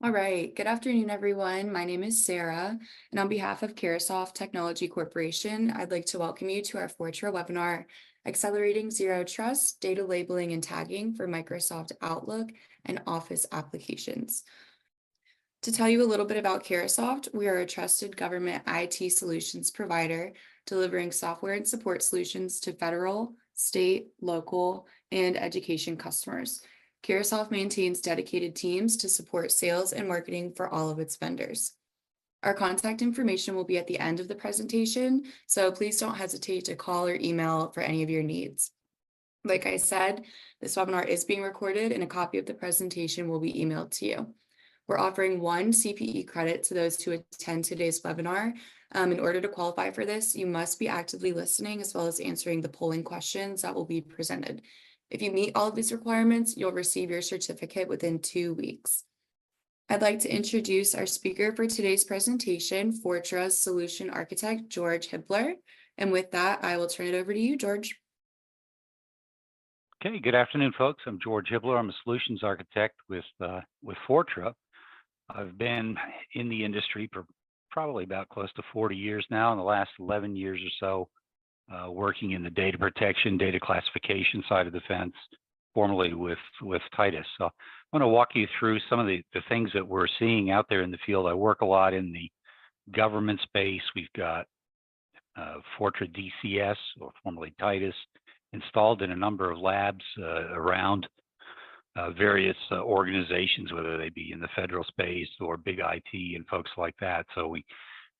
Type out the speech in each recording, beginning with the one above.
All right. Good afternoon, everyone. My name is Sarah, and on behalf of Carasoft Technology Corporation, I'd like to welcome you to our Fortra webinar, Accelerating Zero Trust Data Labeling and Tagging for Microsoft Outlook and Office Applications. To tell you a little bit about Carasoft, we are a trusted government IT solutions provider, delivering software and support solutions to federal, state, local, and education customers. Carasoft maintains dedicated teams to support sales and marketing for all of its vendors. Our contact information will be at the end of the presentation, so please don't hesitate to call or email for any of your needs. Like I said, this webinar is being recorded and a copy of the presentation will be emailed to you. We're offering 1 CPE credit to those who attend today's webinar. In order to qualify for this, you must be actively listening as well as answering the polling questions that will be presented. If you meet all of these requirements, you'll receive your certificate within 2 weeks. I'd like to introduce our speaker for today's presentation, Fortra's Solution Architect, George Hibbler. And with that, I will turn it over to you, George. Okay, good afternoon, folks. I'm George Hibbler. I'm a solutions architect with Fortra. I've been in the industry for probably about close to 40 years now. In the last 11 years or so, working in the data protection, data classification side of the fence, formerly with Titus. So I'm going to walk you through some of the things that we're seeing out there in the field. I work a lot in the government space. We've got Fortra DCS, or formerly Titus, installed in a number of labs around various organizations, whether they be in the federal space or big IT and folks like that. So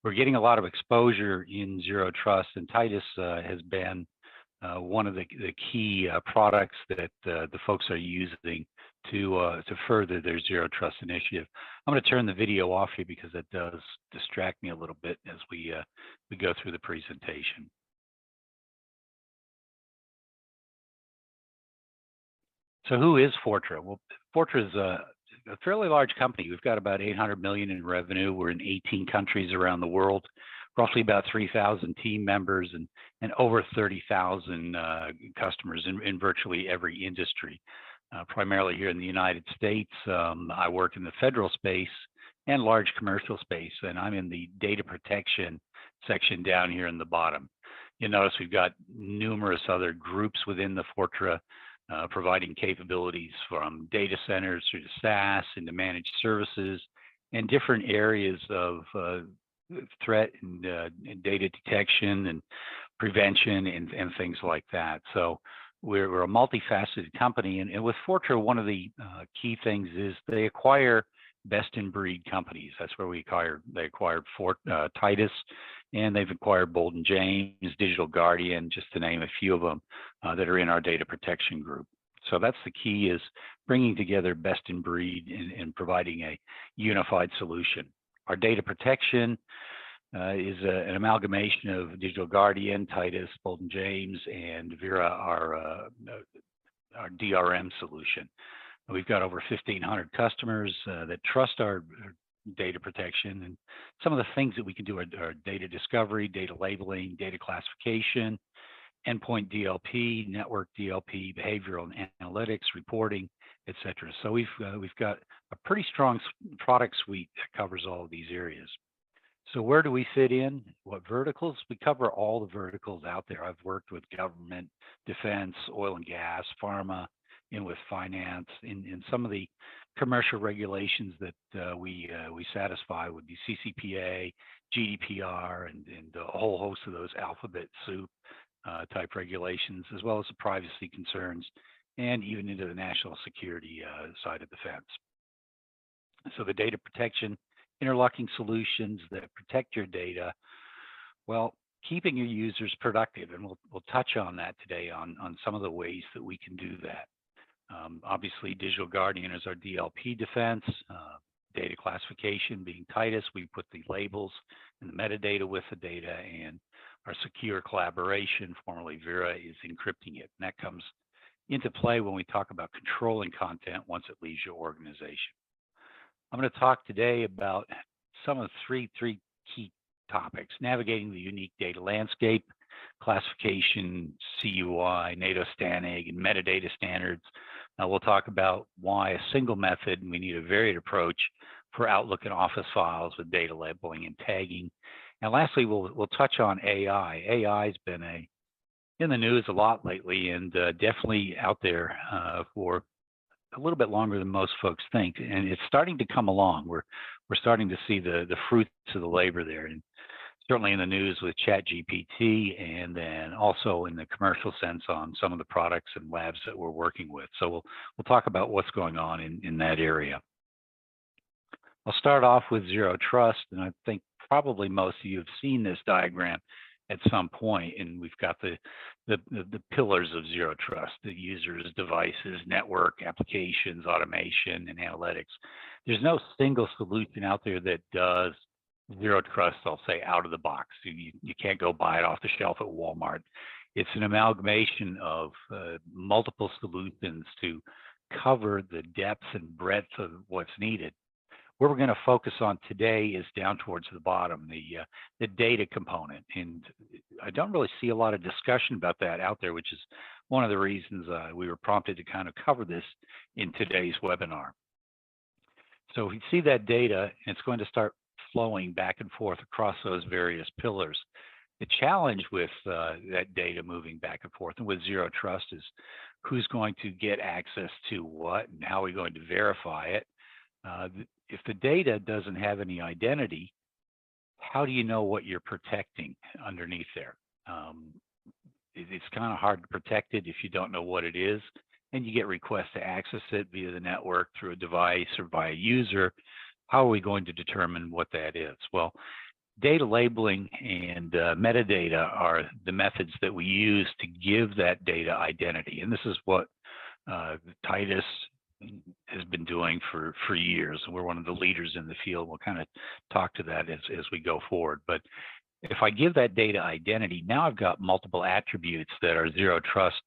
we're getting a lot of exposure in Zero Trust, and Titus has been one of the key products that the folks are using to further their Zero Trust initiative. I'm going to turn the video off here because it does distract me a little bit as we go through the presentation. So who is Fortra? Well, Fortra is a fairly large company. We've got about 800 million in revenue. We're in 18 countries around the world, roughly about 3,000 team members and over 30,000 customers in virtually every industry, primarily here in the United States. I work in the federal space and large commercial space, and I'm in the data protection section down here in the bottom. You'll notice we've got numerous other groups within the Fortra providing capabilities from data centers through to SaaS into managed services and different areas of threat and data detection and prevention and things like that. So we're a multifaceted company, and with Fortra, one of the key things is they acquire best-in-breed companies. That's where they acquired Titus, and they've acquired Bolden James, Digital Guardian, just to name a few of them that are in our data protection group. So that's the key, is bringing together best-in-breed and providing a unified solution. Our data protection is an amalgamation of Digital Guardian, Titus, Bolden James, and Vera, our DRM solution. We've got over 1,500 customers that trust our data protection, and some of the things that we can do are data discovery, data labeling, data classification, endpoint DLP, network DLP, behavioral analytics, reporting, etc. So we've got a pretty strong product suite that covers all of these areas. So where do we fit in? What verticals? We cover all the verticals out there. I've worked with government, defense, oil and gas, pharma, and with finance. In some of the commercial regulations that we satisfy would be CCPA, GDPR, and a whole host of those alphabet soup type regulations, as well as the privacy concerns, and even into the national security side of the fence. So the data protection, interlocking solutions that protect your data, well, keeping your users productive, and we'll touch on that today on some of the ways that we can do that. Obviously, Digital Guardian is our DLP defense. Data classification being Titus, we put the labels and the metadata with the data, and our secure collaboration, formerly Vera, is encrypting it. And that comes into play when we talk about controlling content once it leaves your organization. I'm going to talk today about some of three key topics: navigating the unique data landscape, classification, CUI, NATO STANAG, and metadata standards. Now we'll talk about why a single method, and we need a varied approach, for Outlook and Office files with data labeling and tagging. And lastly, we'll touch on AI. AI has been in the news a lot lately, and definitely out there for a little bit longer than most folks think. And it's starting to come along. We're starting to see the fruits of the labor there, and certainly in the news with ChatGPT, and then also in the commercial sense on some of the products and labs that we're working with. So we'll talk about what's going on in that area. I'll start off with Zero Trust, and I think probably most of you have seen this diagram at some point, and we've got the pillars of Zero Trust: the users, devices, network, applications, automation, and analytics. There's no single solution out there that does Zero Trust, I'll say, out of the box. You can't go buy it off the shelf at Walmart. It's an amalgamation of multiple solutions to cover the depth and breadth of what's needed. What we're going to focus on today is down towards the bottom, the data component. And I don't really see a lot of discussion about that out there, which is one of the reasons we were prompted to kind of cover this in today's webinar. So we see that data, and it's going to start flowing back and forth across those various pillars. The challenge with that data moving back and forth and with Zero Trust is who's going to get access to what and how are we going to verify it. If the data doesn't have any identity, how do you know what you're protecting underneath there? It's kind of hard to protect it if you don't know what it is, and you get requests to access it via the network, through a device, or by a user. How are we going to determine what that is? Well, data labeling and metadata are the methods that we use to give that data identity, and this is what Titus has been doing for years. We're one of the leaders in the field. We'll kind of talk to that as we go forward. But if I give that data identity, now I've got multiple attributes that our Zero Trust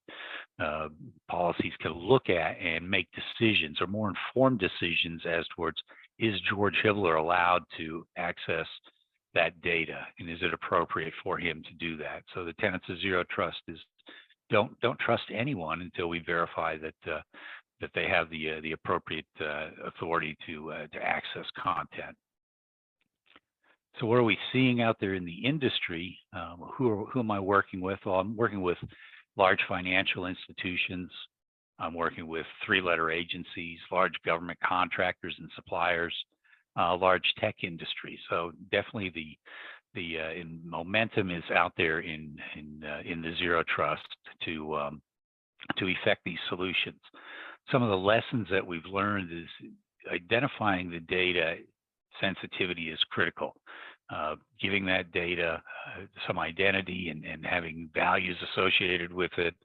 policies can look at and make decisions, or more informed decisions, as towards, is George Hivler allowed to access that data, and is it appropriate for him to do that? So the tenets of Zero Trust is don't trust anyone until we verify that they have the appropriate authority to access content. So what are we seeing out there in the industry? Who am I working with? Well, I'm working with large financial institutions. I'm working with three-letter agencies, large government contractors and suppliers, large tech industry. So definitely the momentum is out there in the Zero Trust to effect these solutions. Some of the lessons that we've learned is identifying the data sensitivity is critical. Giving that data some identity and having values associated with it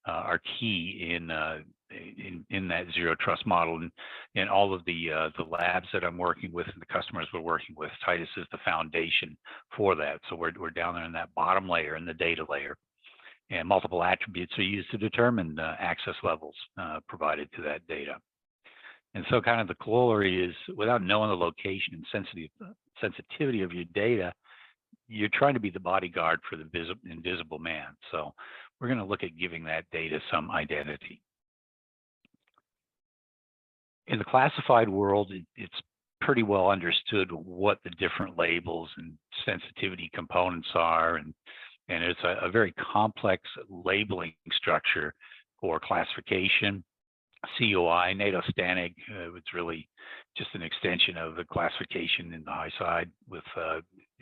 are key in that Zero Trust model. And all of the labs that I'm working with and the customers we're working with, Titus is the foundation for that. So we're down there in that bottom layer, in the data layer. And multiple attributes are used to determine access levels provided to that data. And so kind of the corollary is, without knowing the location and sensitivity of your data, you're trying to be the bodyguard for the invisible man. So we're going to look at giving that data some identity. In the classified world, it's pretty well understood what the different labels and sensitivity components are, and it's a very complex labeling structure for classification. COI, NATO STANIG, it's really just an extension of the classification in the high side with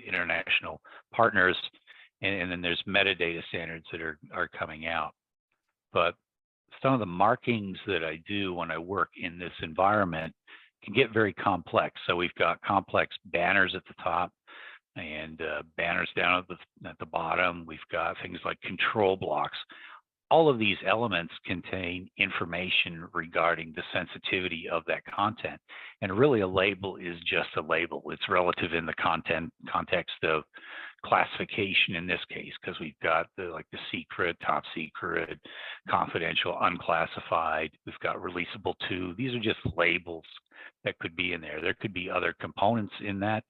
international partners. And then there's metadata standards that are coming out. But some of the markings that I do when I work in this environment can get very complex. So we've got complex banners at the top and banners down at the bottom. We've got things like control blocks. All of these elements contain information regarding the sensitivity of that content. And really, a label is just a label. It's relative in the context of classification in this case, because we've got the secret, top secret, confidential, unclassified. We've got releasable to. These are just labels that could be in there. There could be other components in that,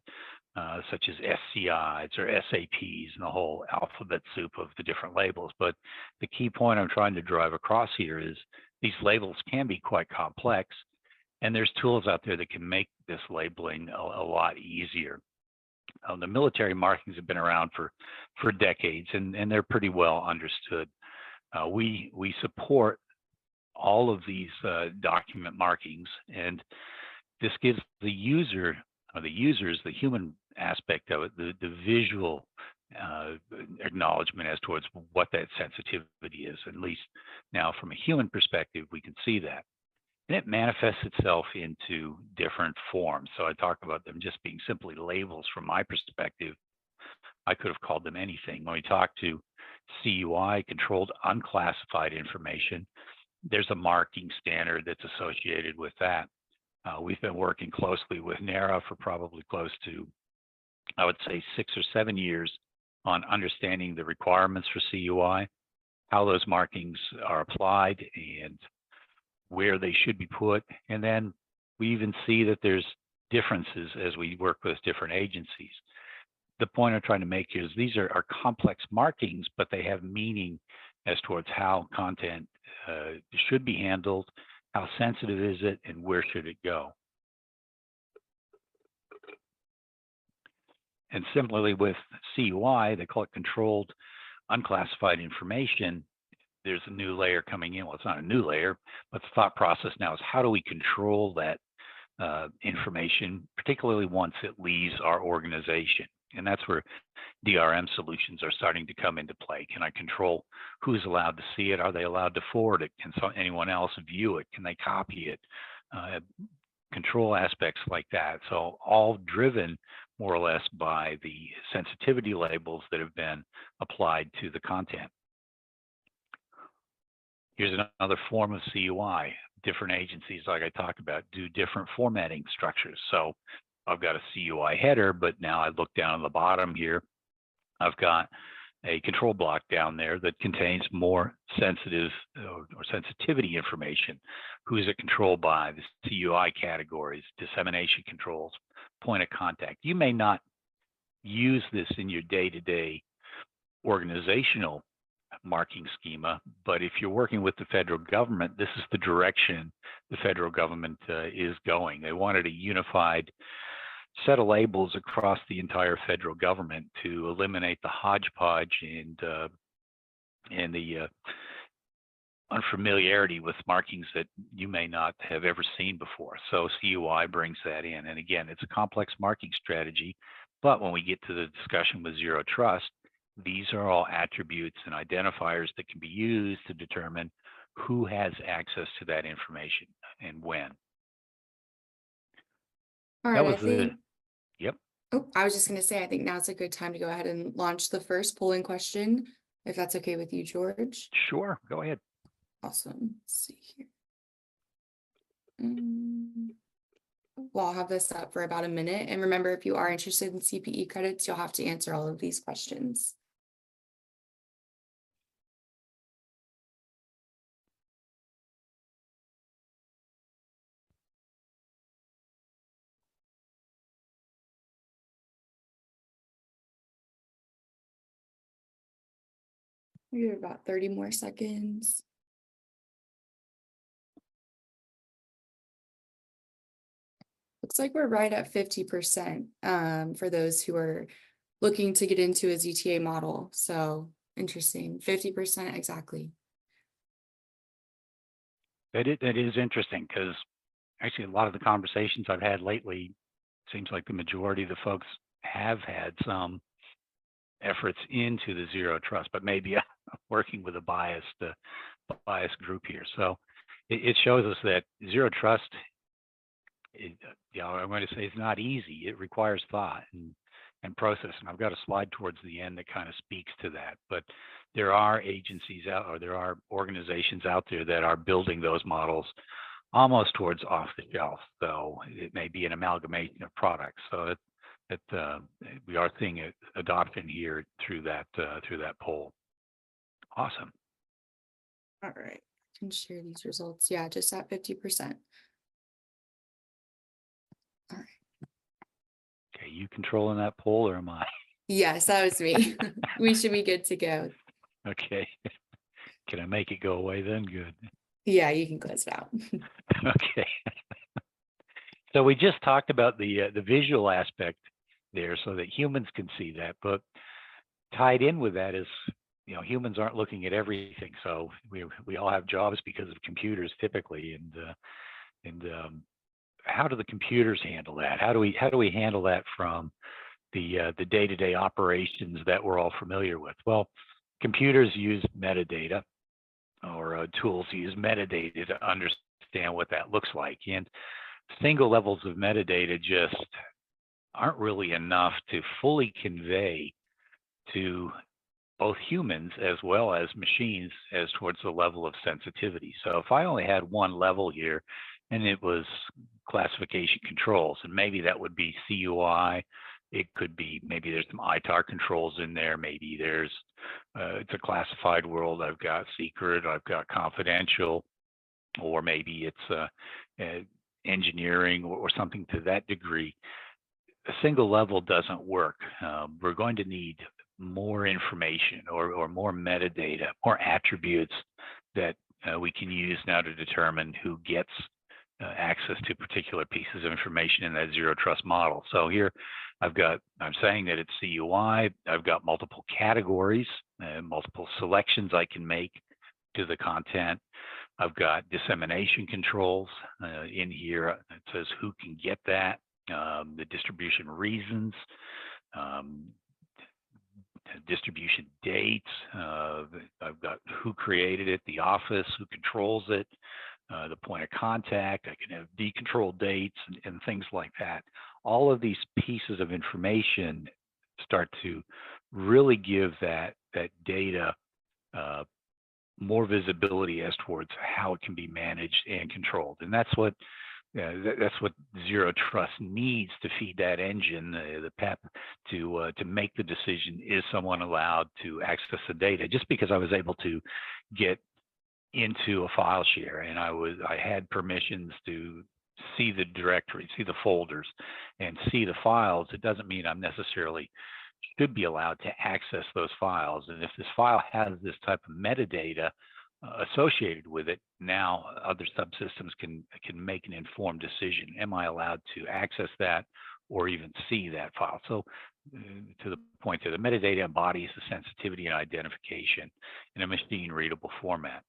such as SCIs or SAPs and the whole alphabet soup of the different labels. But the key point I'm trying to drive across here is these labels can be quite complex, And there's tools out there that can make this labeling a lot easier. The military markings have been around for decades, and they're pretty well understood. We support all of these document markings, and this gives the user, or the users, the human aspect of it, the visual acknowledgement as towards what that sensitivity is. At least now, from a human perspective, we can see that. And it manifests itself into different forms. So I talk about them just being simply labels from my perspective. I could have called them anything. When we talk to CUI, controlled unclassified information, there's a marking standard that's associated with that. We've been working closely with NARA for probably close to, I would say, 6 or 7 years on understanding the requirements for CUI, how those markings are applied, and where they should be put. And then we even see that there's differences as we work with different agencies. The point I'm trying to make is these are complex markings, but they have meaning as towards how content should be handled, how sensitive is it, and where should it go. And similarly with CUI, they call it controlled unclassified information. There's a new layer coming in. Well, it's not a new layer, but the thought process now is how do we control that information, particularly once it leaves our organization? And that's where DRM solutions are starting to come into play. Can I control who's allowed to see it? Are they allowed to forward it? Can anyone else view it? Can they copy it? Control aspects like that. So all driven more or less by the sensitivity labels that have been applied to the content. Here's another form of CUI. Different agencies, like I talked about, do different formatting structures. So I've got a CUI header, but now I look down on the bottom here, I've got a control block down there that contains more sensitive or sensitivity information. Who is it controlled by? The CUI categories, dissemination controls, point of contact. You may not use this in your day-to-day organizational marking schema, but if you're working with the federal government, this is the direction the federal government is going. They wanted a unified set of labels across the entire federal government to eliminate the hodgepodge and the unfamiliarity with markings that you may not have ever seen before. So CUI brings that in. And again, it's a complex marking strategy, but when we get to the discussion with Zero Trust, these are all attributes and identifiers that can be used to determine who has access to that information and when. All That right, was yep. Oh, I was just going to say, I think now's a good time to go ahead and launch the first polling question, if that's okay with you, George. Sure, go ahead. Awesome. Let's see here. Well, I'll have this up for about a minute. And remember, if you are interested in CPE credits, you'll have to answer all of these questions. We have about 30 more seconds. Looks like we're right at 50% for those who are looking to get into a ZTA model. So interesting, 50% exactly. That is interesting because actually a lot of the conversations I've had lately, seems like the majority of the folks have had some efforts into the Zero Trust, but maybe working with a biased group here. So it shows us that Zero Trust, I'm going to say it's not easy. It requires thought and process. And I've got a slide towards the end that kind of speaks to that. But there are agencies out, or there are organizations out there that are building those models almost towards off the shelf. So it may be an amalgamation of products. So we are seeing adoption here through that poll. Awesome. All right, I can share these results. Yeah, just at 50%. All right. Okay, you controlling that poll or am I? Yes, that was me. We should be good to go. Okay. Can I make it go away then? Good. Yeah, you can close it out. Okay. So we just talked about the visual aspect there so that humans can see that, but tied in with that is, humans aren't looking at everything. So we all have jobs because of computers typically, and how do the computers handle that? How do we handle that from the day-to-day operations that we're all familiar with? Well, computers use metadata, or tools use metadata to understand what that looks like. And single levels of metadata just aren't really enough to fully convey to both humans as well as machines as towards the level of sensitivity. So if I only had one level here and it was classification controls, and maybe that would be CUI, it could be maybe there's some ITAR controls in there, maybe there's it's a classified world, I've got secret, I've got confidential, or maybe it's engineering or something to that degree. A single level doesn't work. We're going to need more information or more metadata, more attributes that we can use now to determine who gets access to particular pieces of information in that zero trust model. So here I'm saying that it's CUI. I've got multiple categories, multiple selections I can make to the content. I've got dissemination controls in here. It says who can get that, the distribution reasons, distribution dates. I've got who created it, the office, who controls it, the point of contact. I can have decontrol dates and things like that. All of these pieces of information start to really give that data more visibility as towards how it can be managed and controlled. And that's what Zero Trust needs to feed that engine, the PEP, to make the decision: is someone allowed to access the data? Just because I was able to get into a file share and I had permissions to see the directory, see the folders, and see the files, it doesn't mean I'm necessarily should be allowed to access those files. And if this file has this type of metadata associated with it, now other subsystems can make an informed decision. Am I allowed to access that or even see that file? So to the point that the metadata embodies the sensitivity and identification in a machine readable format.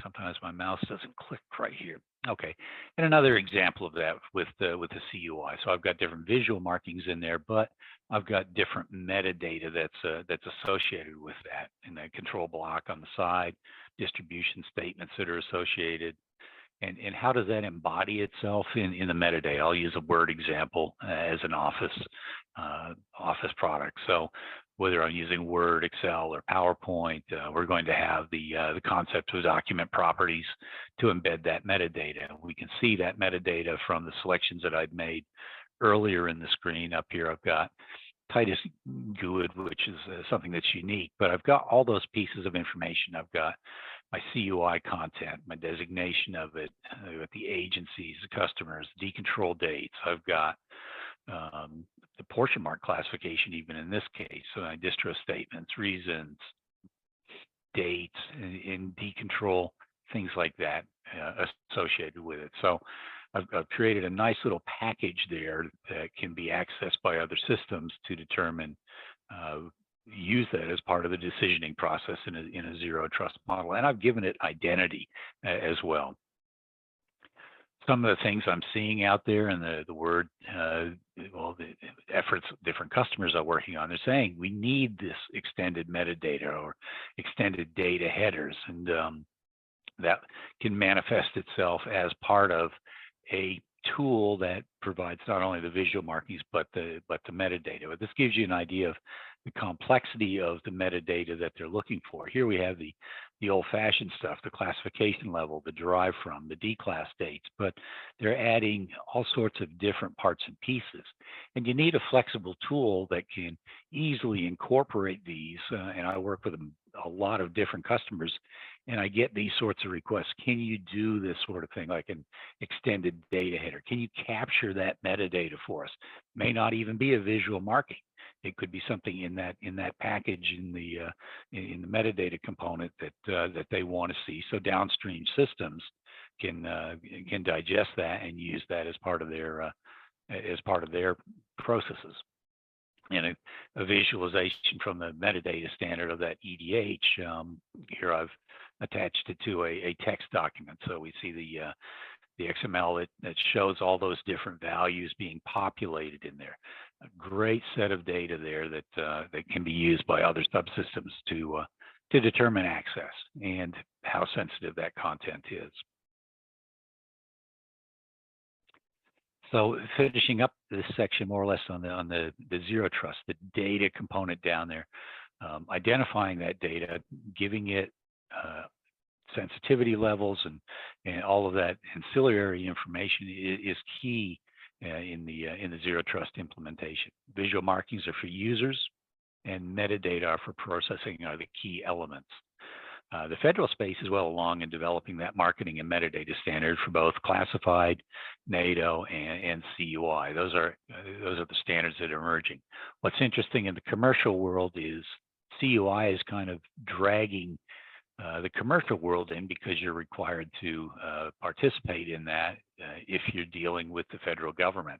Sometimes my mouse doesn't click right here. Okay, and another example of that with the CUI. So I've got different visual markings in there, but I've got different metadata that's associated with that in the control block on the side, distribution statements that are associated, and how does that embody itself in the metadata? I'll use a Word example as an office product. So whether I'm using Word, Excel, or PowerPoint, we're going to have the concept of document properties to embed that metadata. We can see that metadata from the selections that I'd made earlier in the screen. Up here, I've got Titus GUID, which is something that's unique, but I've got all those pieces of information. I've got my CUI content, my designation of it, with the agencies, the customers, decontrol dates. I've got the portion mark classification, even in this case, so my distro statements, reasons, dates, and decontrol, things like that associated with it. So I've created a nice little package there that can be accessed by other systems to determine, use that as part of the decisioning process in a zero trust model. And I've given it identity as well. Some of the things I'm seeing out there in the word, the efforts different customers are working on, they're saying we need this extended metadata or extended data headers, and that can manifest itself as part of a tool that provides not only the visual markings but the metadata. But this gives you an idea of the complexity of the metadata that they're looking for. Here we have the old-fashioned stuff, the classification level, the derived from, the D-class dates, but they're adding all sorts of different parts and pieces. And you need a flexible tool that can easily incorporate these. And I work with a lot of different customers, and I get these sorts of requests. Can you do this sort of thing, like an extended data header? Can you capture that metadata for us? May not even be a visual marking. It could be something in that package in the metadata component that they want to see. So downstream systems can digest that and use that as part of their processes. And a visualization from the metadata standard of that EDH, here I've attached it to a text document. So we see the XML that shows all those different values being populated in there. A great set of data there that can be used by other subsystems to determine access and how sensitive that content is. So finishing up this section more or less on the zero trust, the data component down there, identifying that data, giving it sensitivity levels and all of that ancillary information is key in the zero trust implementation. Visual markings are for users, and metadata are for processing are the key elements. The federal space is well along in developing that marketing and metadata standard for both classified, NATO, and CUI. Those are the standards that are emerging. What's interesting in the commercial world is CUI is kind of dragging the commercial world in because you're required to participate in that if you're dealing with the federal government.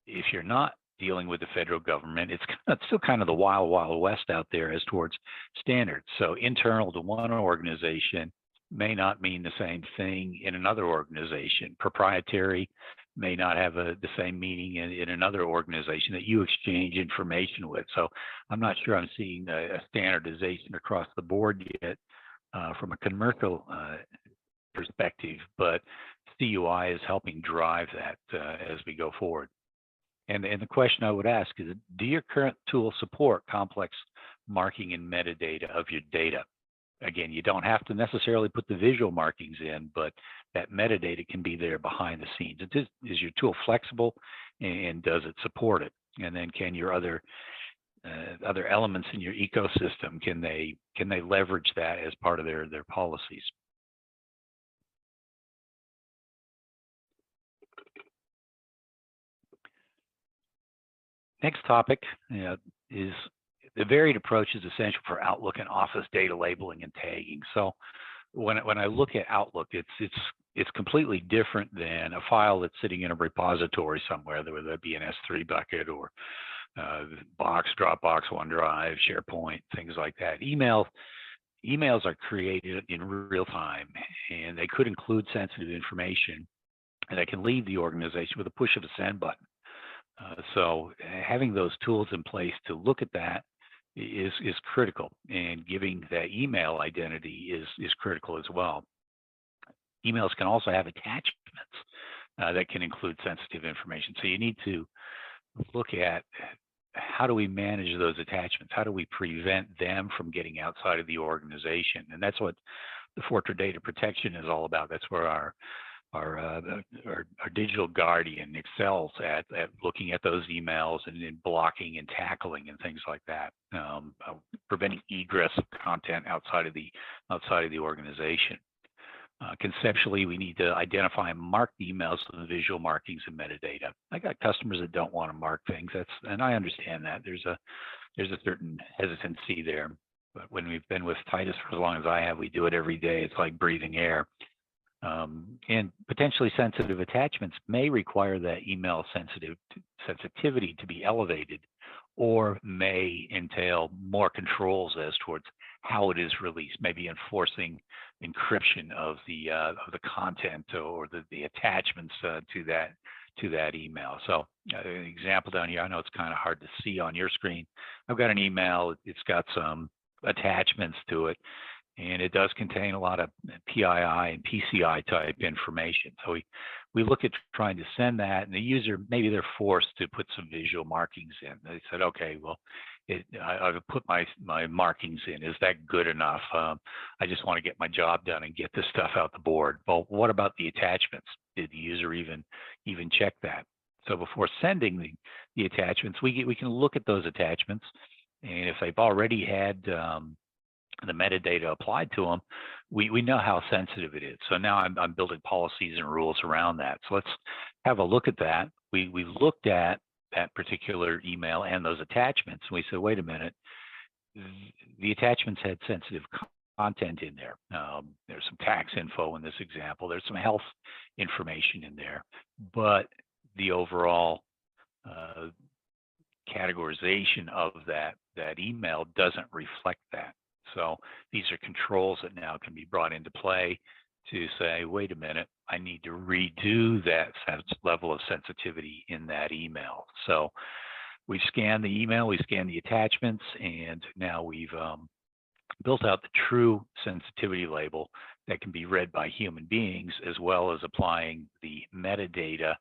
If you're not dealing with the federal government, it's still kind of the wild, wild west out there as towards standards. So internal to one organization may not mean the same thing in another organization. Proprietary may not have the same meaning in another organization that you exchange information with. So I'm not sure I'm seeing a standardization across the board yet from a commercial perspective, but CUI is helping drive that as we go forward. And the question I would ask is, do your current tools support complex marking and metadata of your data? Again, you don't have to necessarily put the visual markings in, but that metadata can be there behind the scenes. Is your tool flexible, and does it support it? And then can your other elements in your ecosystem, can they leverage that as part of their policies? Next topic is the varied approach is essential for Outlook and Office data labeling and tagging. So when I look at Outlook, it's completely different than a file that's sitting in a repository somewhere, whether that be an S3 bucket or Box, Dropbox, OneDrive, SharePoint, things like that. Emails are created in real time, and they could include sensitive information, and they can leave the organization with a push of a send button. So having those tools in place to look at that is critical, and giving that email identity is critical as well. Emails can also have attachments that can include sensitive information. So you need to look at how do we manage those attachments? How do we prevent them from getting outside of the organization? And that's what the Fortra Data Protection is all about. That's where our digital guardian excels at looking at those emails and blocking and tackling and things like that, preventing egress of content outside of the organization. Conceptually, we need to identify and mark the emails with the visual markings and metadata. I got customers that don't want to mark things, and I understand that. There's a certain hesitancy there, but when we've been with Titus for as long as I have, we do it every day. It's like breathing air. And potentially sensitive attachments may require that email sensitivity to be elevated, or may entail more controls as towards how it is released, maybe enforcing encryption of the content or the attachments to that email. So an example down here, I know it's kind of hard to see on your screen. I've got an email, it's got some attachments to it, and it does contain a lot of PII and PCI type information. So we look at trying to send that, and the user, maybe they're forced to put some visual markings in. They said, okay, well, I've put my markings in. Is that good enough? I just want to get my job done and get this stuff out the board. Well, what about the attachments? Did the user even check that? So before sending the attachments, we can look at those attachments, and if they've already had the metadata applied to them, we know how sensitive it is. So now I'm building policies and rules around that. So let's have a look at that. We looked at that particular email and those attachments. And we said, wait a minute, the attachments had sensitive content in there. There's some tax info in this example. There's some health information in there, but the overall categorization of that email doesn't reflect that. So these are controls that now can be brought into play to say, wait a minute, I need to redo that level of sensitivity in that email. So we've scanned the email, we scanned the attachments, and now we've built out the true sensitivity label that can be read by human beings, as well as applying the metadata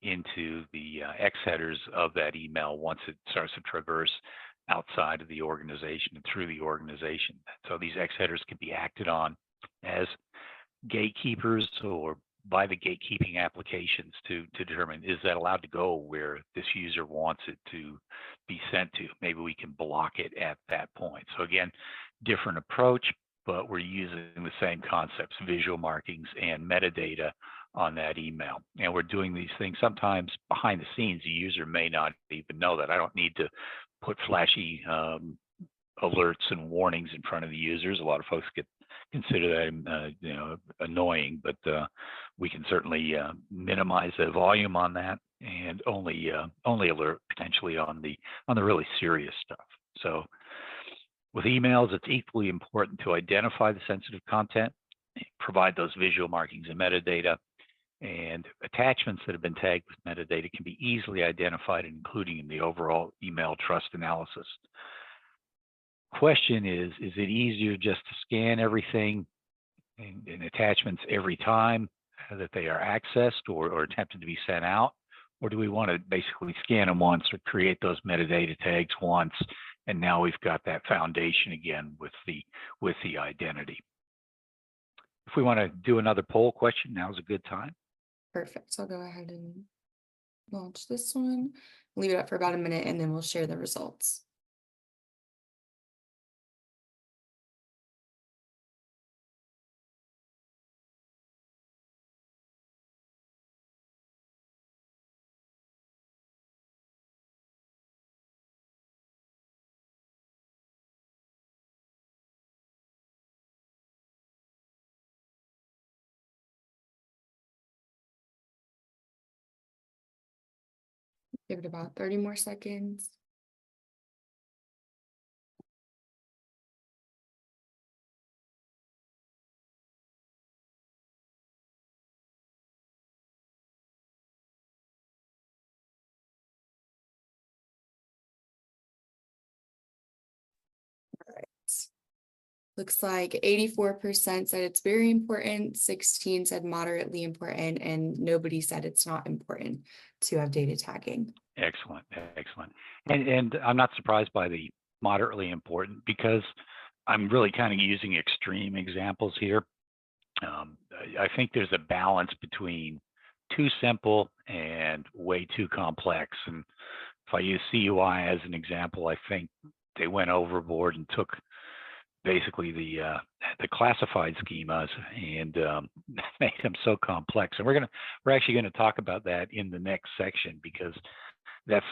into the X headers of that email once it starts to traverse outside of the organization and through the organization. So these X headers can be acted on as gatekeepers or by the gatekeeping applications to determine, is that allowed to go where this user wants it to be sent to? Maybe we can block it at that point. So again, different approach, but we're using the same concepts, visual markings and metadata on that email. And we're doing these things sometimes behind the scenes. The user may not even know that. I don't need to put flashy alerts and warnings in front of the users. A lot of folks consider that annoying, but we can certainly minimize the volume on that and only alert potentially on the really serious stuff. So with emails, it's equally important to identify the sensitive content, provide those visual markings and metadata, and attachments that have been tagged with metadata can be easily identified and including in the overall email trust analysis. Question is it easier just to scan everything in attachments every time that they are accessed or attempted to be sent out? Or do we want to basically scan them once or create those metadata tags once, and now we've got that foundation again with the identity? If we want to do another poll question, now's a good time. Perfect. So I'll go ahead and launch this one, leave it up for about a minute, and then we'll share the results. Give it about 30 more seconds. All right. Looks like 84% said it's very important, 16 said moderately important, and nobody said it's not important to have data tagging. Excellent, excellent. And I'm not surprised by the moderately important because I'm really kind of using extreme examples here. I think there's a balance between too simple and way too complex. And if I use CUI as an example, I think they went overboard and took basically the classified schemas and made them so complex. And we're actually going to talk about that in the next section because that's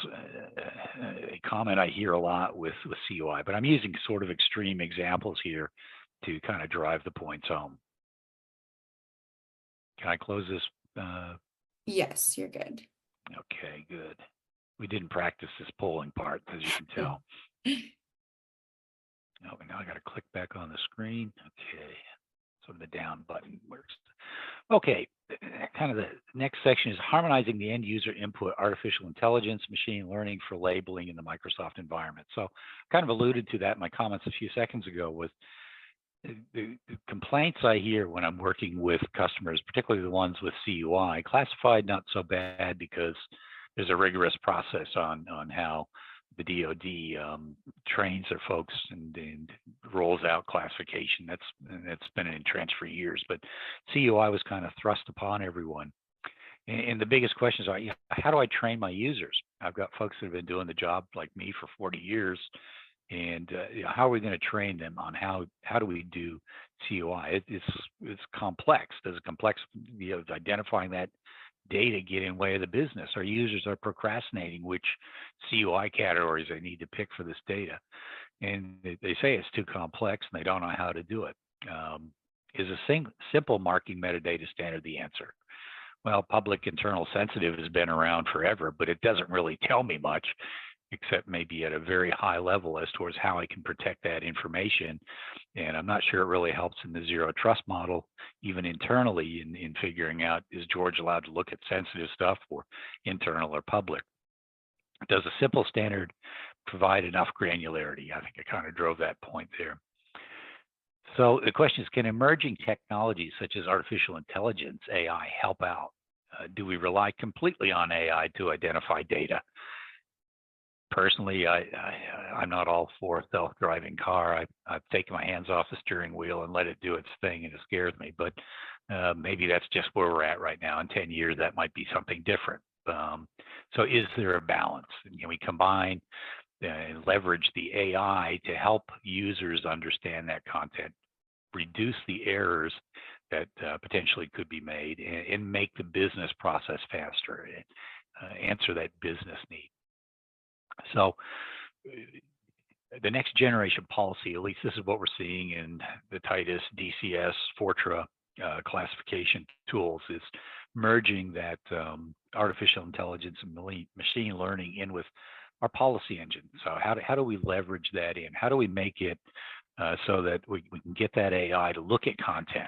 a comment I hear a lot with CUI. But I'm using sort of extreme examples here to kind of drive the points home. Can I close this? Yes, you're good. Okay, good. We didn't practice this polling part, as you can tell. Oh, now I got to click back on the screen. Okay, so the down button works. Okay, kind of the next section is harmonizing the end user input, artificial intelligence, machine learning for labeling in the Microsoft environment. So kind of alluded to that in my comments a few seconds ago with the complaints I hear when I'm working with customers, particularly the ones with CUI, classified not so bad because there's a rigorous process on how the DoD trains their folks and rolls out classification. That's been entrenched for years, but CUI was kind of thrust upon everyone. And the biggest questions are, how do I train my users? I've got folks that have been doing the job like me for 40 years. And how are we going to train them on how do we do CUI? It's complex. There's a complex identifying that data get in way of the business. Our users are procrastinating which CUI categories they need to pick for this data. And they say it's too complex and they don't know how to do it. Is a simple marking metadata standard the answer? Well, public internal sensitive has been around forever, but it doesn't really tell me much, except maybe at a very high level as towards how I can protect that information. And I'm not sure it really helps in the zero trust model, even internally in figuring out, is George allowed to look at sensitive stuff or internal or public? Does a simple standard provide enough granularity? I think I kind of drove that point there. So the question is, can emerging technologies such as artificial intelligence, AI, help out? Do we rely completely on AI to identify data? Personally, I'm not all for a self-driving car. I've taken my hands off the steering wheel and let it do its thing, and it scares me. But maybe that's just where we're at right now. In 10 years, that might be something different. So is there a balance? Can we combine and leverage the AI to help users understand that content, reduce the errors that potentially could be made, and make the business process faster, and answer that business need? So the next generation policy, at least this is what we're seeing in the Titus, DCS, Fortra classification tools, is merging that artificial intelligence and machine learning in with our policy engine. So how do we leverage that in? How do we make it so that we can get that AI to look at content?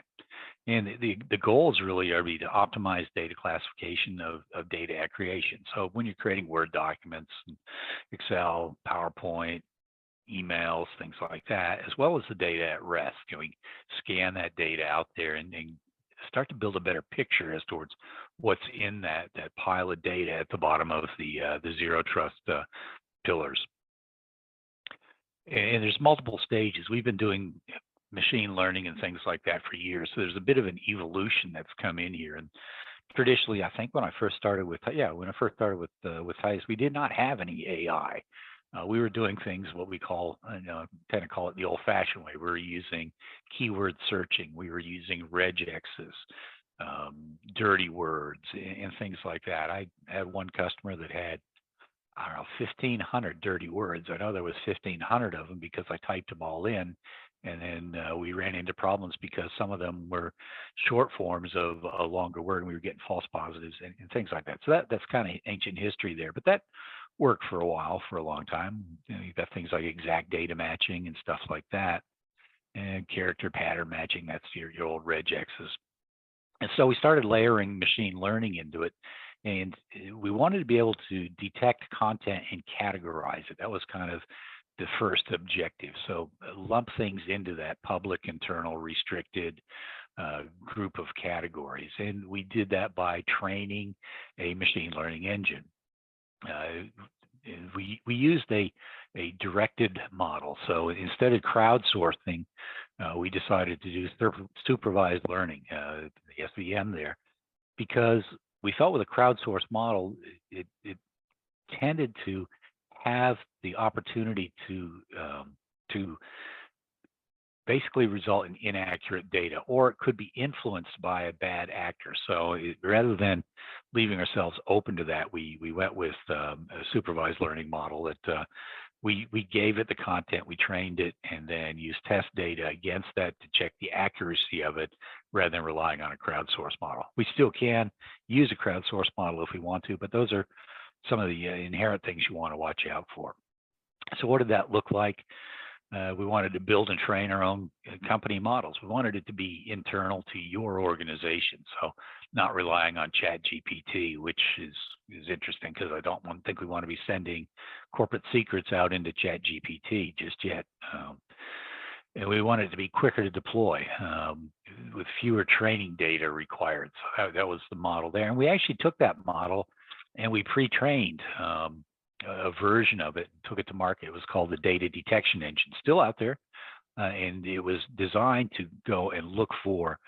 And the goals really are to optimize data classification of data at creation. So when you're creating Word documents, Excel, PowerPoint, emails, things like that, as well as the data at rest, can we scan that data out there and start to build a better picture as towards what's in that pile of data at the bottom of the zero trust pillars? And there's multiple stages. We've been doing machine learning and things like that for years. So there's a bit of an evolution that's come in here. And traditionally, I think when I first started with Titus, we did not have any AI. We were doing things what we call, kind of call it the old-fashioned way. We were using keyword searching. We were using regexes, dirty words, and things like that. I had one customer that had, I don't know, 1,500 dirty words. I know there was 1,500 of them because I typed them all in. And then we ran into problems because some of them were short forms of a longer word, and we were getting false positives and things like that. So that's kind of ancient history there. But that worked for a while, for a long time. You've got things like exact data matching and stuff like that, and character pattern matching. That's your old regexes. And so we started layering machine learning into it. And we wanted to be able to detect content and categorize it. That was kind of the first objective. So lump things into that public, internal, restricted group of categories. And we did that by training a machine learning engine. We used a directed model. So instead of crowdsourcing, we decided to do supervised learning, the SVM there, because we felt with a crowdsourced model, it tended to have the opportunity to basically result in inaccurate data, or it could be influenced by a bad actor. So rather than leaving ourselves open to that, we went with a supervised learning model that we gave it the content, we trained it, and then used test data against that to check the accuracy of it rather than relying on a crowdsourced model. We still can use a crowdsourced model if we want to, but those are some of the inherent things you want to watch out for. So what did that look like? We wanted to build and train our own company models. We wanted it to be internal to your organization, so not relying on ChatGPT, which is interesting because I don't think we want to be sending corporate secrets out into ChatGPT just yet. And we wanted it to be quicker to deploy with fewer training data required. So that was the model there. And we actually took that model and we pre-trained a version of it, took it to market. It was called the Data Detection Engine, still out there. And it was designed to go and look for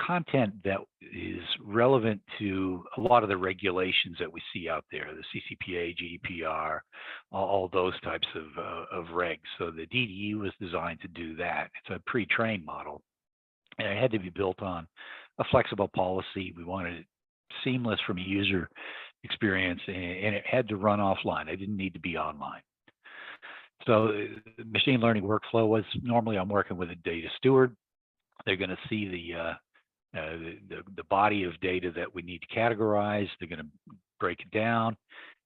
content that is relevant to a lot of the regulations that we see out there, the CCPA, GDPR, all those types of regs. So the DDE was designed to do that. It's a pre-trained model, and it had to be built on a flexible policy. We wanted it seamless from a user experience, and it had to run offline. I didn't need to be online. So the machine learning workflow was normally I'm working with a data steward. They're going to see the body of data that we need to categorize. They're going to break it down.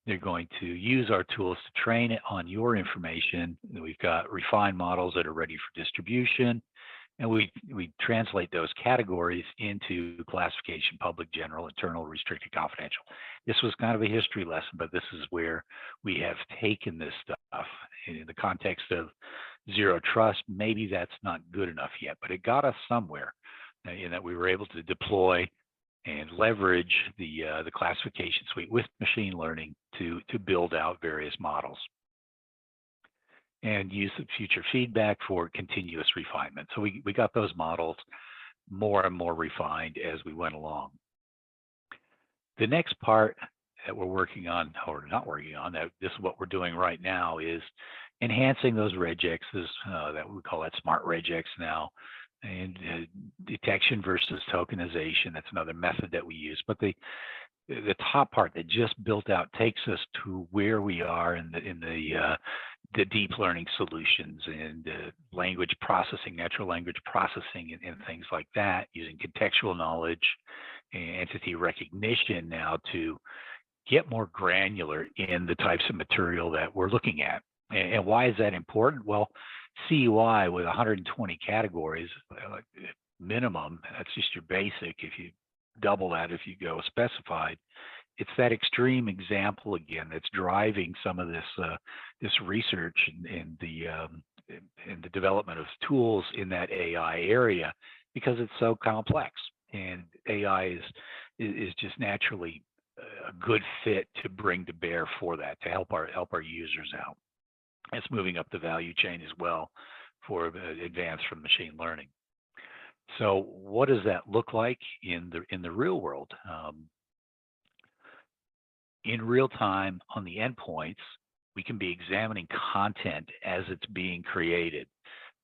They're going to use our tools to train it on your information. We've got refined models that are ready for distribution. And we translate those categories into classification: public, general, internal, restricted, confidential. This was kind of a history lesson, but this is where we have taken this stuff in the context of zero trust. Maybe that's not good enough yet, but it got us somewhere in that we were able to deploy and leverage the classification suite with machine learning to build out various models and use the future feedback for continuous refinement. So we got those models more and more refined as we went along. The next part that we're working on, or not working on, that this is what we're doing right now, is enhancing those regexes, that we call that smart regex now, and detection versus tokenization. That's another method that we use. But the top part that just built out takes us to where we are in the deep learning solutions and language processing, natural language processing, and things like that, using contextual knowledge and entity recognition now to get more granular in the types of material that we're looking at. And why is that important? Well, CUI with 120 categories minimum, that's just your basic. If you double that, if you go specified, it's that extreme example again that's driving some of this research and the development of tools in that AI area, because it's so complex, and AI is just naturally a good fit to bring to bear for that, to help our users out. It's moving up the value chain as well for advance from machine learning. So what does that look like in the real world? In real time on the endpoints, we can be examining content as it's being created.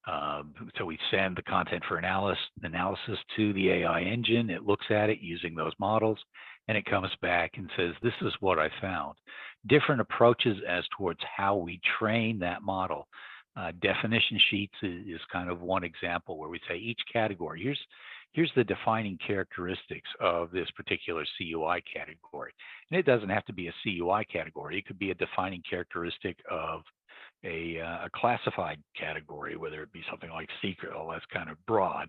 So we send the content for analysis to the AI engine. It looks at it using those models, and it comes back and says, this is what I found. Different approaches as towards how we train that model. Definition sheets is kind of one example where we say each category, here's the defining characteristics of this particular CUI category. And it doesn't have to be a CUI category. It could be a defining characteristic of a classified category, whether it be something like secret, well, that's kind of broad,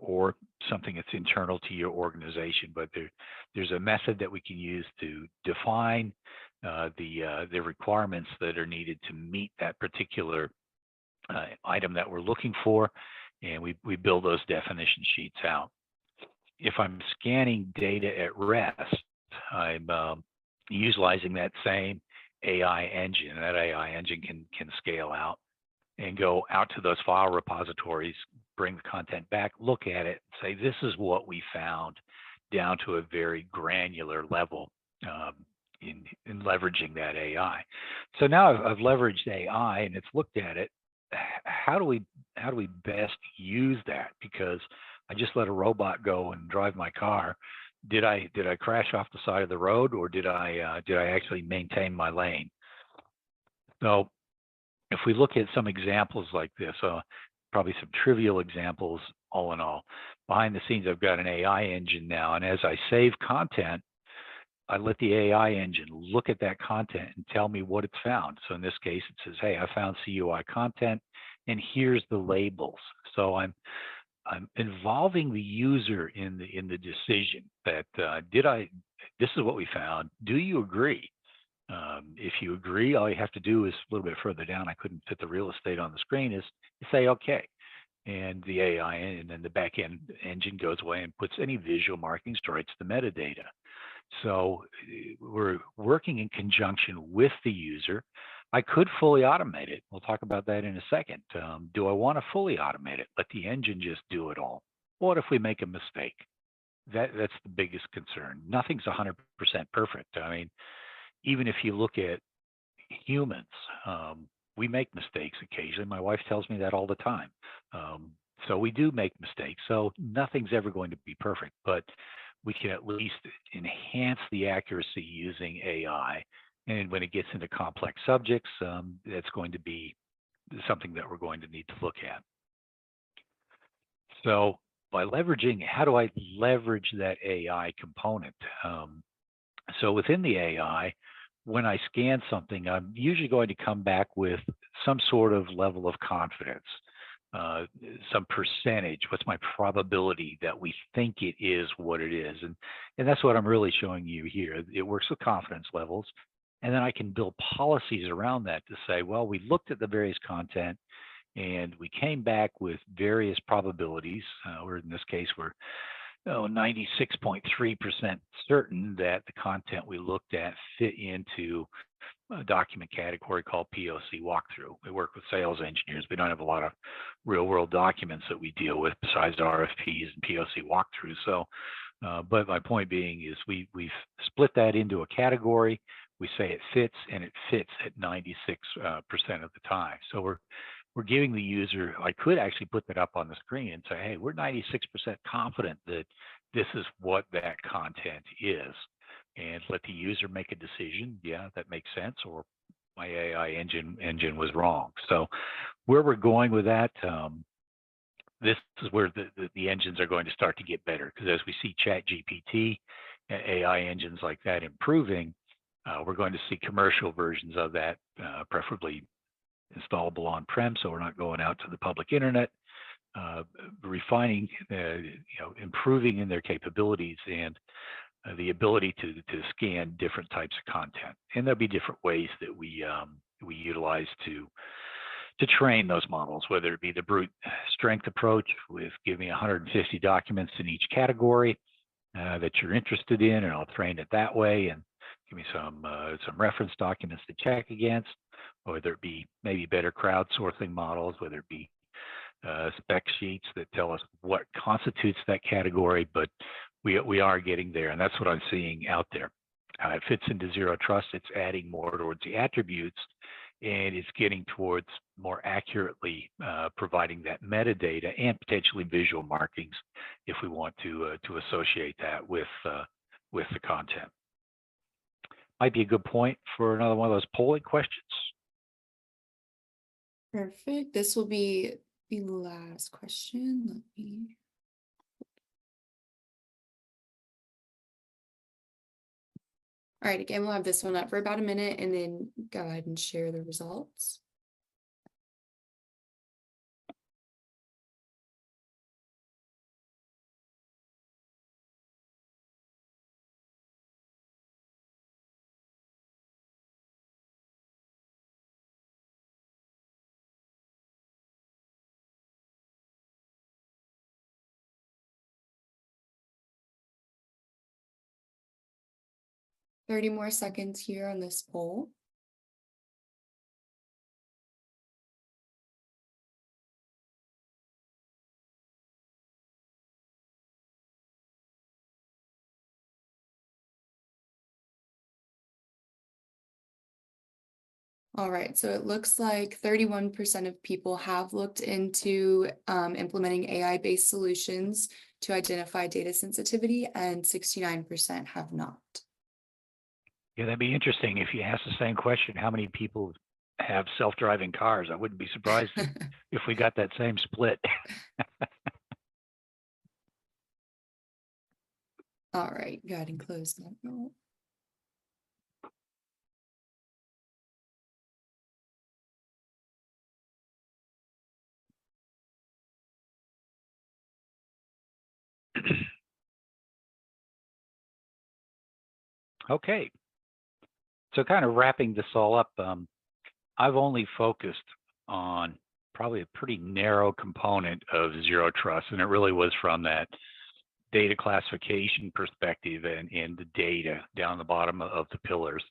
or something that's internal to your organization. But there's a method that we can use to define the requirements that are needed to meet that particular item that we're looking for, and we build those definition sheets out. If I'm scanning data at rest, I'm utilizing that same AI engine. That AI engine can scale out and go out to those file repositories, bring the content back, look at it, say, this is what we found, down to a very granular level in leveraging that AI. So now I've leveraged AI and it's looked at it. How do we best use that? Because I just let a robot go and drive my car. Did I crash off the side of the road, or did I actually maintain my lane? So if we look at some examples like this, probably some trivial examples, all in all, behind the scenes, I've got an AI engine now, and as I save content, I let the AI engine look at that content and tell me what it's found. So in this case, it says, hey, I found CUI content, and here's the labels. So I'm involving the user in the decision that this is what we found. Do you agree? If you agree, all you have to do is a little bit further down. I couldn't fit the real estate on the screen. Is you say okay, and the AI and then the back end engine goes away and puts any visual markings, writes the metadata. So we're working in conjunction with the user. I could fully automate it. We'll talk about that in a second. Do I want to fully automate it? Let the engine just do it all. What if we make a mistake? That's the biggest concern. Nothing's 100% perfect. I mean, even if you look at humans, we make mistakes occasionally. My wife tells me that all the time. So we do make mistakes. So nothing's ever going to be perfect. But we can at least enhance the accuracy using AI. And when it gets into complex subjects, that's going to be something that we're going to need to look at. So by leveraging, how do I leverage that AI component? So within the AI, when I scan something, I'm usually going to come back with some sort of level of confidence, some percentage. What's my probability that we think it is what it is? And that's what I'm really showing you here. It works with confidence levels. And then I can build policies around that to say, well, we looked at the various content and we came back with various probabilities, or in this case, we're 96.3% certain that the content we looked at fit into a document category called POC walkthrough. We work with sales engineers. We don't have a lot of real world documents that we deal with besides RFPs and POC walkthroughs. So, but my point being is we've split that into a category. We say it fits, and it fits at 96% of the time. So we're giving the user, I could actually put that up on the screen and say, hey, we're 96% confident that this is what that content is, and let the user make a decision. Yeah, that makes sense. Or my AI engine was wrong. So where we're going with that, this is where the engines are going to start to get better, because as we see ChatGPT, AI engines like that improving, we're going to see commercial versions of that, preferably installable on-prem, so we're not going out to the public internet, refining, improving in their capabilities and the ability to scan different types of content. And there'll be different ways that we utilize to train those models, whether it be the brute strength approach with give me 150 documents in each category that you're interested in, and I'll train it that way, and give me some reference documents to check against, or whether it be maybe better crowdsourcing models, whether it be spec sheets that tell us what constitutes that category. But we are getting there, and that's what I'm seeing out there. It fits into Zero Trust. It's adding more towards the attributes, and it's getting towards more accurately providing that metadata and potentially visual markings if we want to associate that with the content. Might be a good point for another one of those polling questions. Perfect. This will be the last question. Let me. All right, again, we'll have this one up for about a minute and then go ahead and share the results. Thirty more seconds here on this poll. All right, so it looks like 31% of people have looked into implementing AI-based solutions to identify data sensitivity, and 69% have not. Yeah, that'd be interesting if you ask the same question, how many people have self-driving cars? I wouldn't be surprised if we got that same split. All right, go ahead and close that vote. Okay, so kind of wrapping this all up, I've only focused on probably a pretty narrow component of Zero Trust, and it really was from that data classification perspective and the data down the bottom of the pillars.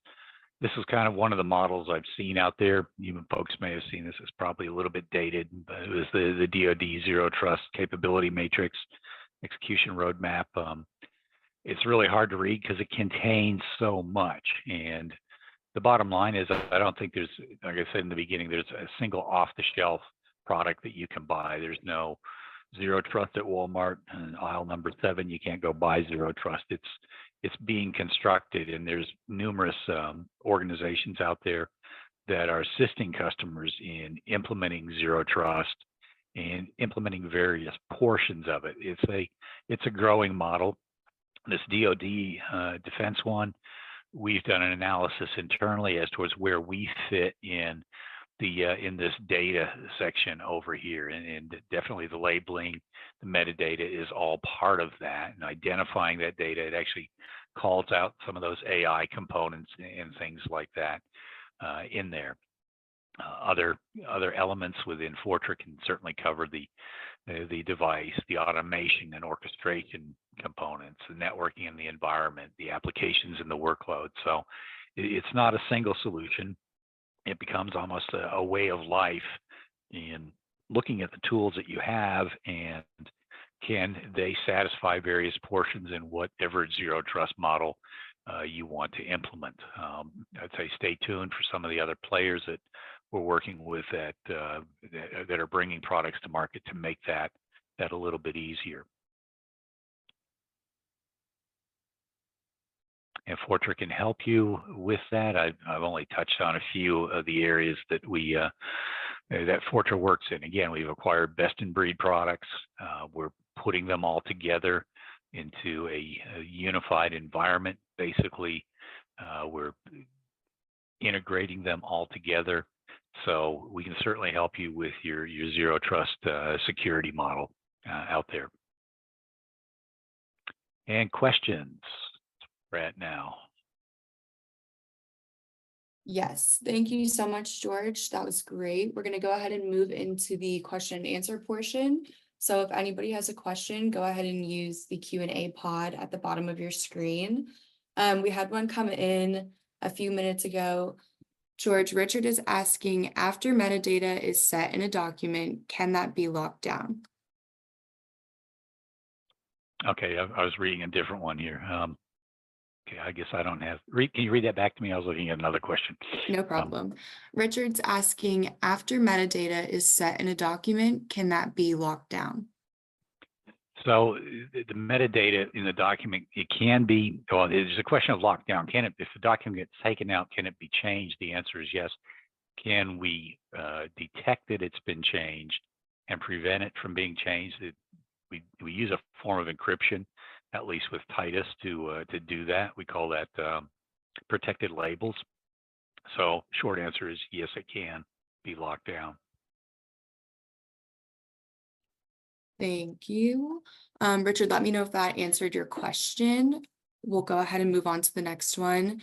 This is kind of one of the models I've seen out there. You folks may have seen this. It's probably a little bit dated, but it was the DoD Zero Trust Capability Matrix Execution Roadmap. It's really hard to read because it contains so much. And the bottom line is, I don't think there's, like I said in the beginning, there's a single off-the-shelf product that you can buy. There's no Zero Trust at Walmart, and aisle number 7, you can't go buy Zero Trust. It's being constructed, and there's numerous organizations out there that are assisting customers in implementing Zero Trust and implementing various portions of it. It's a growing model. This DoD defense one, we've done an analysis internally as towards where we fit in this data section over here, and definitely the labeling, the metadata is all part of that, and identifying that data. It actually calls out some of those AI components and things like that in there. Other elements within Fortra can certainly cover the device, the automation and orchestration components, the networking and the environment, the applications and the workload. So it's not a single solution. It becomes almost a way of life in looking at the tools that you have, and can they satisfy various portions in whatever Zero Trust model you want to implement. I'd say stay tuned for some of the other players that we're working with that are bringing products to market to make that a little bit easier. And Fortra can help you with that. I've only touched on a few of the areas that that Fortra works in. Again, we've acquired best-in-breed products. We're putting them all together into a unified environment. Basically, we're integrating them all together, so we can certainly help you with your Zero Trust security model out there. And questions right now? Yes, thank you so much, George. That was great. We're going to go ahead and move into the question and answer portion. So if anybody has a question, go ahead and use the Q&A pod at the bottom of your screen. We had one come in a few minutes ago. George, Richard is asking, after metadata is set in a document, can that be locked down? Okay, I was reading a different one here. Okay, I guess I don't have. Can you read that back to me? I was looking at another question. No problem. Richard's asking, after metadata is set in a document, can that be locked down? So the metadata in the document, it can be, well, there's a question of lockdown. Can it, if the document gets taken out, can it be changed? The answer is yes. Can we detect that it's been changed and prevent it from being changed? We use a form of encryption, at least with Titus, to do that. We call that protected labels. So short answer is yes, it can be locked down. Thank you. Richard, let me know if that answered your question. We'll go ahead and move on to the next one.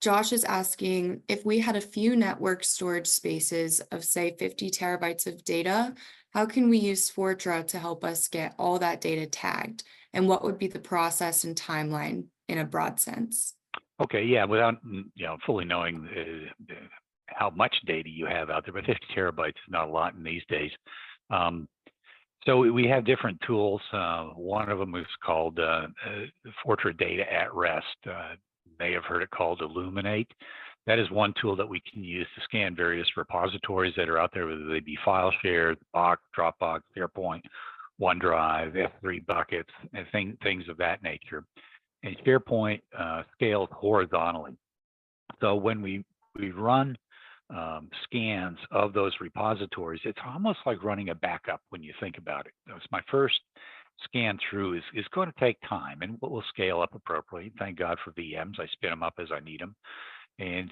Josh is asking, if we had a few network storage spaces of say 50 terabytes of data, how can we use Fortra to help us get all that data tagged? And what would be the process and timeline in a broad sense? Okay, yeah, without fully knowing how much data you have out there, but 50 terabytes is not a lot in these days. So we have different tools. One of them is called Fortra Data at Rest. You may have heard it called Illuminate. That is one tool that we can use to scan various repositories that are out there, whether they be FileShare, Box, Dropbox, SharePoint, OneDrive, S3 buckets, and things of that nature. And SharePoint scales horizontally. So when we run scans of those repositories, it's almost like running a backup when you think about it. It's my first scan through is going to take time, and we'll scale up appropriately. Thank God for VMs. I spin them up as I need them. And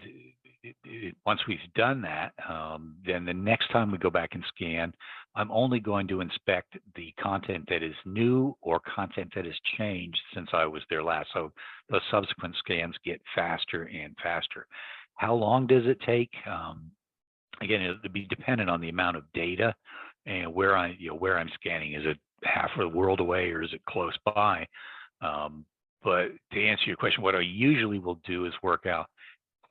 once we've done that, then the next time we go back and scan, I'm only going to inspect the content that is new or content that has changed since I was there last. So the subsequent scans get faster and faster. How long does it take? Again, it'll be dependent on the amount of data and where I'm scanning. Is it half of the world away or is it close by? But to answer your question, what I usually will do is work out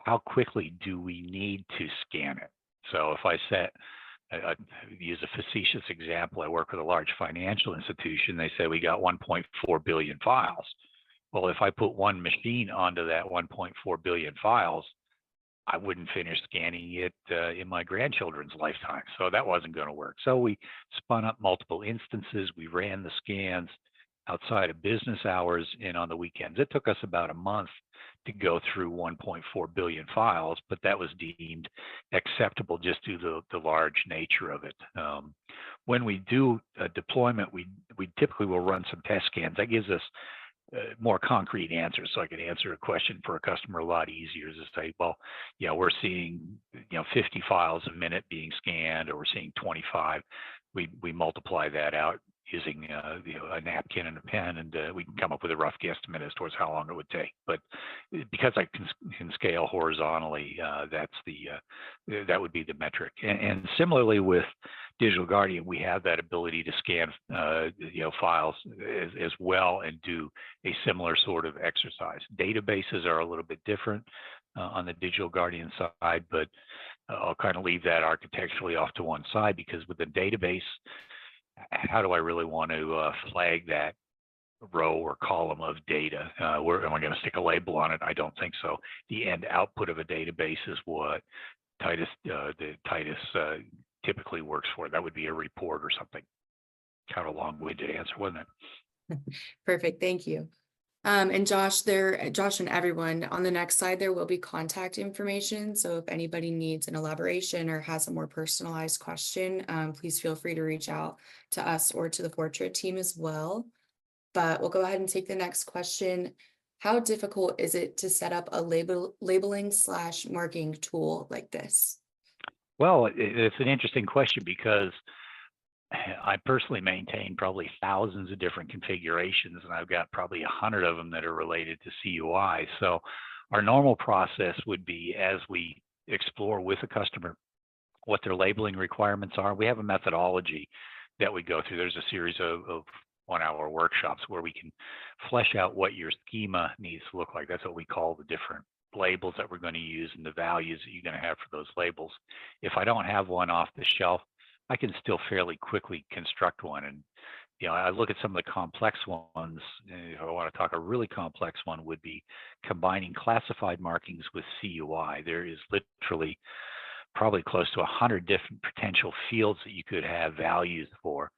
how quickly do we need to scan it. So if I use a facetious example, I work with a large financial institution. They say we got 1.4 billion files. Well, if I put one machine onto that 1.4 billion files, I wouldn't finish scanning it in my grandchildren's lifetime. So that wasn't going to work. So we spun up multiple instances. We ran the scans outside of business hours and on the weekends. It took us about a month to go through 1.4 billion files, but that was deemed acceptable just due to the large nature of it. When we do a deployment, we typically will run some test scans. That gives us more concrete answers, so I can answer a question for a customer a lot easier. To say, well, we're seeing 50 files a minute being scanned, or we're seeing 25. We multiply that out using a napkin and a pen, and we can come up with a rough guesstimate as towards how long it would take. But because I can scale horizontally, that would be the metric. And similarly with Digital Guardian, we have that ability to scan files as well and do a similar sort of exercise. Databases are a little bit different on the Digital Guardian side, but I'll kind of leave that architecturally off to one side, because with the database, how do I really want to flag that row or column of data? Where am I going to stick a label on it? I don't think so. The end output of a database is what Titus typically works for. That would be a report or something. Kind of a long-winded answer, wasn't it? Perfect, thank you. And Josh and everyone, on the next slide, there will be contact information. So if anybody needs an elaboration or has a more personalized question, please feel free to reach out to us or to the Fortra team as well. But we'll go ahead and take the next question. How difficult is it to set up a labeling/marking tool like this? Well, it's an interesting question, because I personally maintain probably thousands of different configurations, and I've got probably 100 of them that are related to CUI. So our normal process would be, as we explore with a customer what their labeling requirements are, we have a methodology that we go through. There's a series of 1-hour workshops where we can flesh out what your schema needs to look like. That's what we call the different labels that we're going to use and the values that you're going to have for those labels. If I don't have one off the shelf, I can still fairly quickly construct one. And I look at some of the complex ones. If I want to talk, a really complex one would be combining classified markings with CUI. There is literally probably close to 100 different potential fields that you could have values for.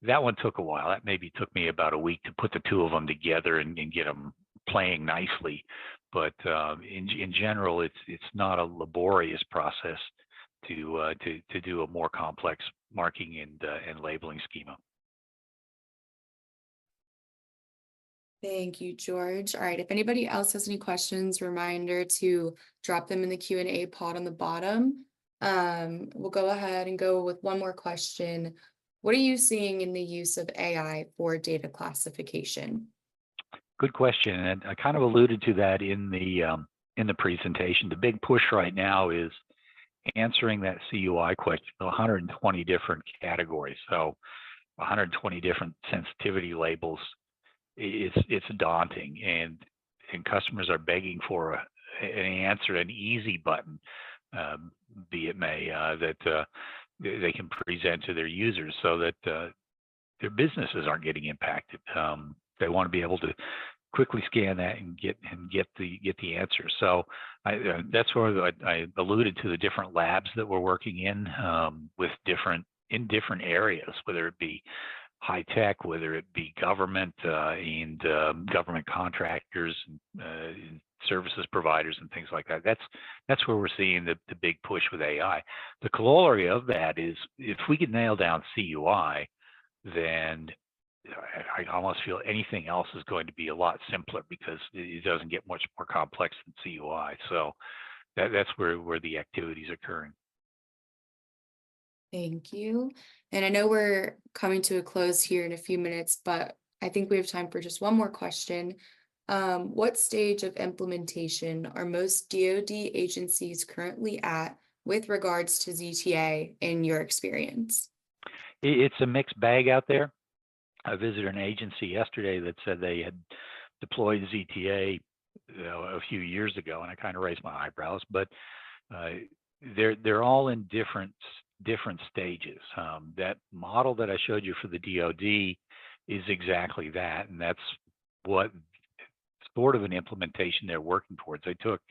That one took a while. That maybe took me about a week to put the two of them together and get them playing nicely. But in general, it's not a laborious process to do a more complex marking and labeling schema. Thank you, George. All right, if anybody else has any questions, reminder to drop them in the Q&A pod on the bottom. We'll go ahead and go with one more question. What are you seeing in the use of AI for data classification? Good question, and I kind of alluded to that in the presentation. The big push right now is answering that CUI question, 120 different categories. So 120 different sensitivity labels, it's daunting, and customers are begging for an answer, an easy button, be it may, that they can present to their users so that their businesses aren't getting impacted. They want to be able to quickly scan that and get the answer. So that's where I alluded to the different labs that we're working in with different areas, whether it be high tech, whether it be government and government contractors and services providers and things like that. That's where we're seeing the big push with AI. The corollary of that is, if we can nail down CUI, then I almost feel anything else is going to be a lot simpler, because it doesn't get much more complex than CUI. So that's where the activity is occurring. Thank you. And I know we're coming to a close here in a few minutes, but I think we have time for just one more question. What stage of implementation are most DoD agencies currently at with regards to ZTA in your experience? It's a mixed bag out there. I visited an agency yesterday that said they had deployed ZTA a few years ago, and I kind of raised my eyebrows. But they're all in different stages. That model that I showed you for the DoD is exactly that, and that's what sort of an implementation they're working towards. They took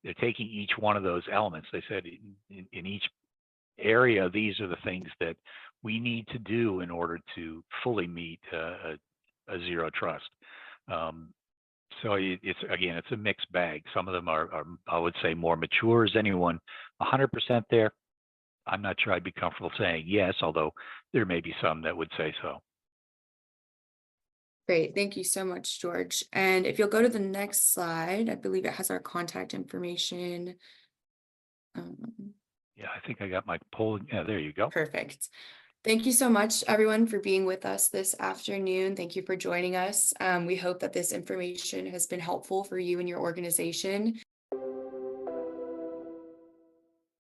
they're taking each one of those elements. They said in each area, these are the things that we need to do in order to fully meet a zero trust. So it's again, it's a mixed bag. Some of them are I would say more mature. Is anyone 100% there? I'm not sure I'd be comfortable saying yes, although there may be some that would say so. Great, thank you so much, George. And if you'll go to the next slide, I believe it has our contact information. Yeah, I think I got my poll. Yeah, there you go. Perfect. Thank you so much, everyone, for being with us this afternoon. Thank you for joining us. We hope that this information has been helpful for you and your organization.